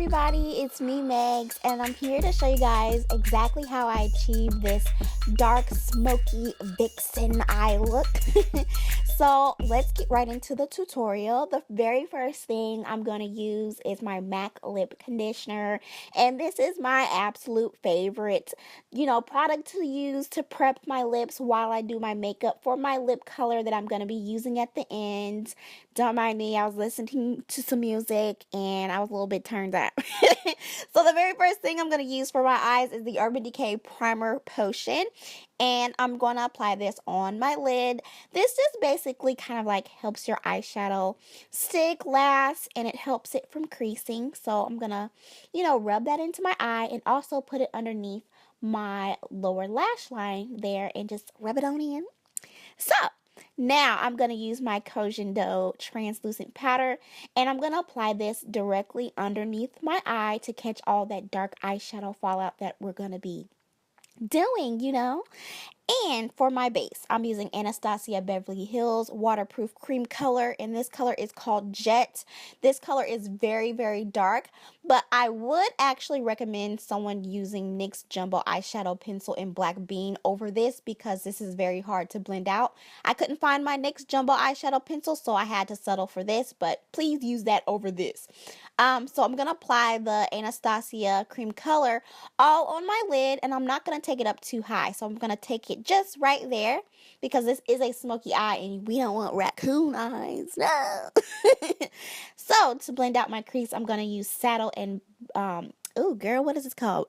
everybody, it's me Megs, and I'm here to show you guys exactly how I achieve this dark smoky vixen eye look. So let's get right into the tutorial. The very first thing I'm going to use is my MAC lip conditioner, and this is my absolute favorite product to use to prep my lips while I do my makeup for my lip color that I'm going to be using at the end. Don't mind me, I was listening to some music and I was a little bit turned up. So the very first thing I'm going to use for my eyes is the Urban Decay Primer Potion. And I'm going to apply this on my lid. This just basically kind of like helps your eyeshadow stick, last, and it helps it from creasing. So I'm going to, rub that into my eye and also put it underneath my lower lash line there and just rub it on in. So now I'm going to use my Collagen translucent powder, and I'm going to apply this directly underneath my eye to catch all that dark eyeshadow fallout that we're going to be doing. And for my base, I'm using Anastasia Beverly Hills Waterproof Cream Color, and this color is called Jet. This color is very, very dark, but I would actually recommend someone using NYX Jumbo Eyeshadow Pencil in Black Bean over this because this is very hard to blend out. I couldn't find my NYX Jumbo Eyeshadow Pencil, so I had to settle for this, but please use that over this. So I'm going to apply the Anastasia Cream Color all on my lid, and I'm not going to take it up too high, so I'm going to take it just right there because this is a smoky eye and we don't want raccoon eyes. No. So to blend out my crease, I'm going to use Saddle and what is this called?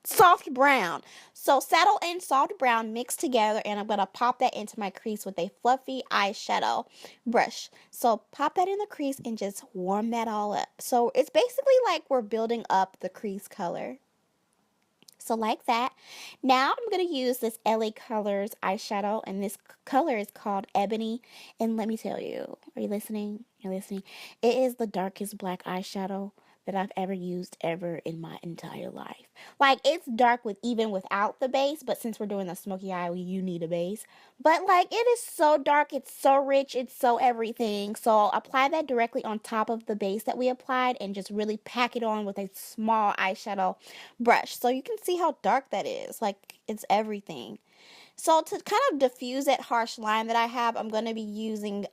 Soft brown. So Saddle and soft brown mixed together, and I'm going to pop that into my crease with a fluffy eyeshadow brush. So pop that in the crease and just warm that all up. So it's basically like we're building up the crease color. So like that. Now I'm going to use this LA Colors eyeshadow, and this color is called Ebony. And let me tell you, are you listening? You're listening? It is the darkest black eyeshadow that I've ever used in my entire life. Like, it's dark even without the base, but since we're doing the smoky eye, you need a base. But like, it is so dark, it's so rich, it's so everything. So apply that directly on top of the base that we applied and just really pack it on with a small eyeshadow brush. So you can see how dark that is. Like, it's everything. So to kind of diffuse that harsh line that I have, I'm going to be using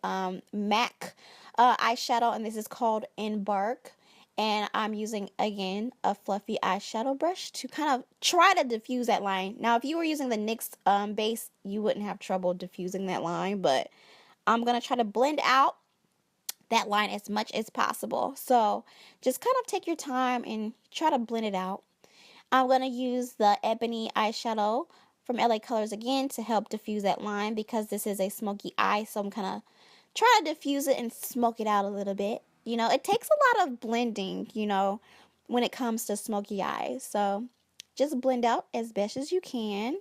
MAC eyeshadow, and this is called Embark. And I'm using, again, a fluffy eyeshadow brush to kind of try to diffuse that line. Now, if you were using the NYX base, you wouldn't have trouble diffusing that line. But I'm going to try to blend out that line as much as possible. So just kind of take your time and try to blend it out. I'm going to use the Ebony eyeshadow from LA Colors again to help diffuse that line because this is a smoky eye. So I'm going to try to diffuse it and smoke it out a little bit. It takes a lot of blending, when it comes to smoky eyes. So just blend out as best as you can.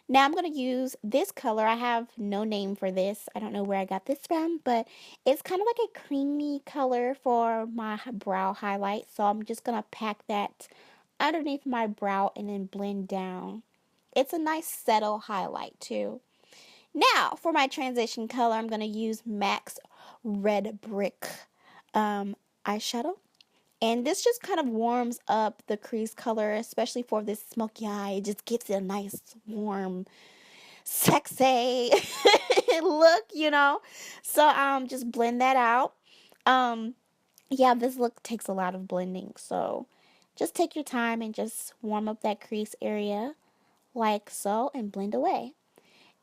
Now I'm going to use this color. I have no name for this. I don't know where I got this from, but it's kind of like a creamy color for my brow highlight. So I'm just going to pack that underneath my brow and then blend down. It's a nice settle highlight too. Now for my transition color, I'm going to use MAC's Red Brick eyeshadow, and this just kind of warms up the crease color, especially for this smoky eye. It just gives it a nice warm sexy look, so just blend that out. This look takes a lot of blending, so just take your time and just warm up that crease area like so and blend away.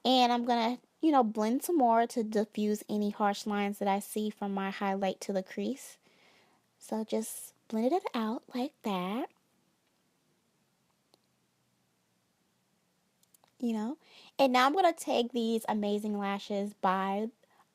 And I'm gonna blend some more to diffuse any harsh lines that I see from my highlight to the crease. So just blend it out like that. And now I'm going to take these amazing lashes by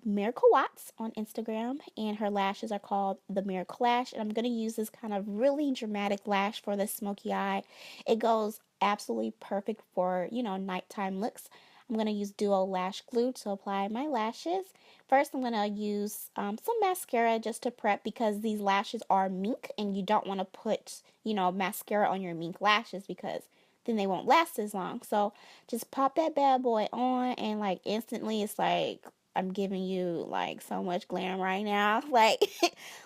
Miracle Watts on Instagram, and her lashes are called the Miracle Lash, and I'm going to use this kind of really dramatic lash for the smoky eye. It goes absolutely perfect for, nighttime looks. I'm going to use Duo Lash Glue to apply my lashes. First, I'm going to use some mascara just to prep because these lashes are mink, and you don't want to put, mascara on your mink lashes because then they won't last as long. So just pop that bad boy on, and like instantly it's like I'm giving you like so much glam right now. Like,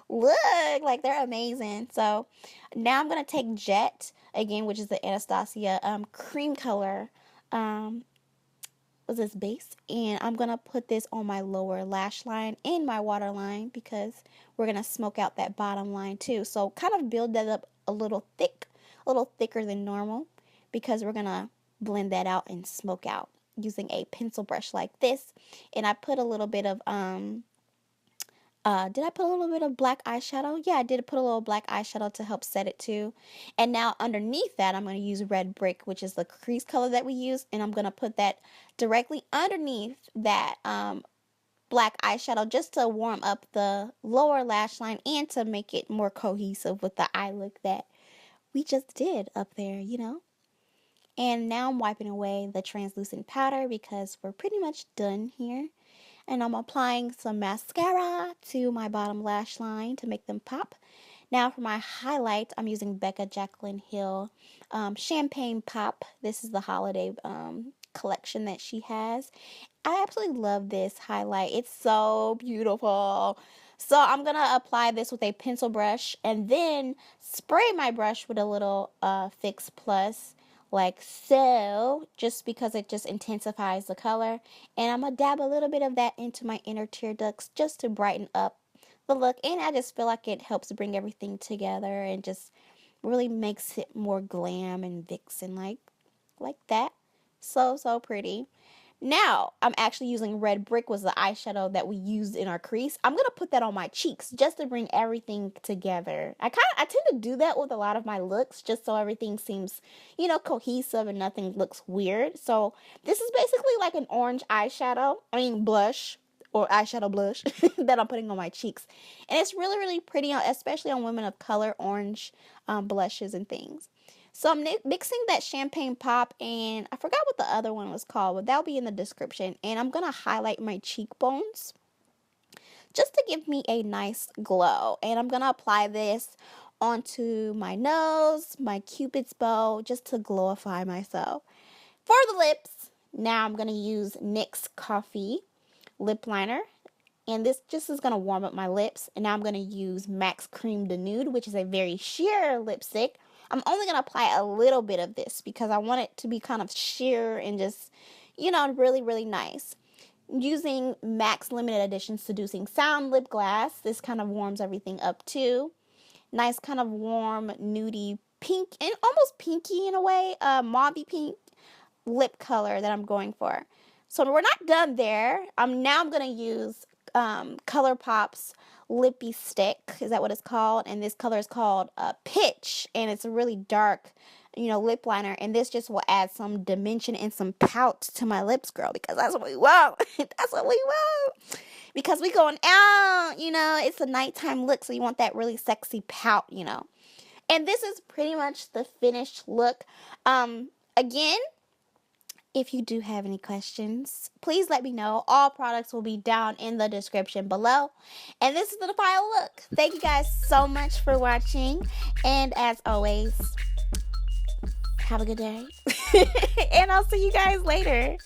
look, like they're amazing. So now I'm gonna take Jet again, which is the Anastasia cream color. Was this base, and I'm gonna put this on my lower lash line and my waterline because we're gonna smoke out that bottom line too. So kind of build that up a little thicker than normal, because we're gonna blend that out and smoke out using a pencil brush like this. And I put a little bit of did I put a little bit of black eyeshadow? Yeah, I did put a little black eyeshadow to help set it too. And now underneath that, I'm going to use Red Brick, which is the crease color that we use. And I'm going to put that directly underneath that black eyeshadow just to warm up the lower lash line and to make it more cohesive with the eye look that we just did up there, you know. And now I'm wiping away the translucent powder because we're pretty much done here. And I'm applying some mascara to my bottom lash line to make them pop. Now for my highlight, I'm using Becca Jaclyn Hill Champagne Pop. This is the holiday collection that she has. I absolutely love this highlight. It's so beautiful. So I'm going to apply this with a pencil brush and then spray my brush with a little Fix Plus, like so, just because it just intensifies the color. And I'm going to dab a little bit of that into my inner tear ducts just to brighten up the look. And I just feel like it helps bring everything together and just really makes it more glam and vixen like that. So pretty. Now, I'm actually using Red Brick, was the eyeshadow that we used in our crease. I'm going to put that on my cheeks just to bring everything together. I tend to do that with a lot of my looks just so everything seems, you know, cohesive and nothing looks weird. So this is basically like an orange eyeshadow, blush or eyeshadow blush that I'm putting on my cheeks. And it's really, really pretty, especially on women of color, orange blushes and things. So I'm mixing that Champagne Pop, and I forgot what the other one was called, but that'll be in the description. And I'm going to highlight my cheekbones just to give me a nice glow. And I'm going to apply this onto my nose, my Cupid's bow, just to glowify myself. For the lips, now I'm going to use NYX Coffee lip liner. And this just is going to warm up my lips. And now I'm going to use MAC's Creme de Nude, which is a very sheer lipstick. I'm only going to apply a little bit of this because I want it to be kind of sheer and just, you know, really, really nice. Using MAC's limited edition Seducing Sound lip glass. This kind of warms everything up too. Nice kind of warm, nudie pink and almost pinky in a way, mauvey pink lip color that I'm going for. So we're not done there. Now I'm going to use Colourpop's Lippy Stick, is that what it's called? And this color is called Pitch, and it's a really dark, you know, lip liner. And this just will add some dimension and some pout to my lips, girl, because that's what we want. That's what we want. Because we going out, you know, it's a nighttime look, so you want that really sexy pout, you know. And this is pretty much the finished look. Again, if you do have any questions, please let me know. All products will be down in the description below. And this is the final look. Thank you guys so much for watching. And as always, have a good day. And I'll see you guys later.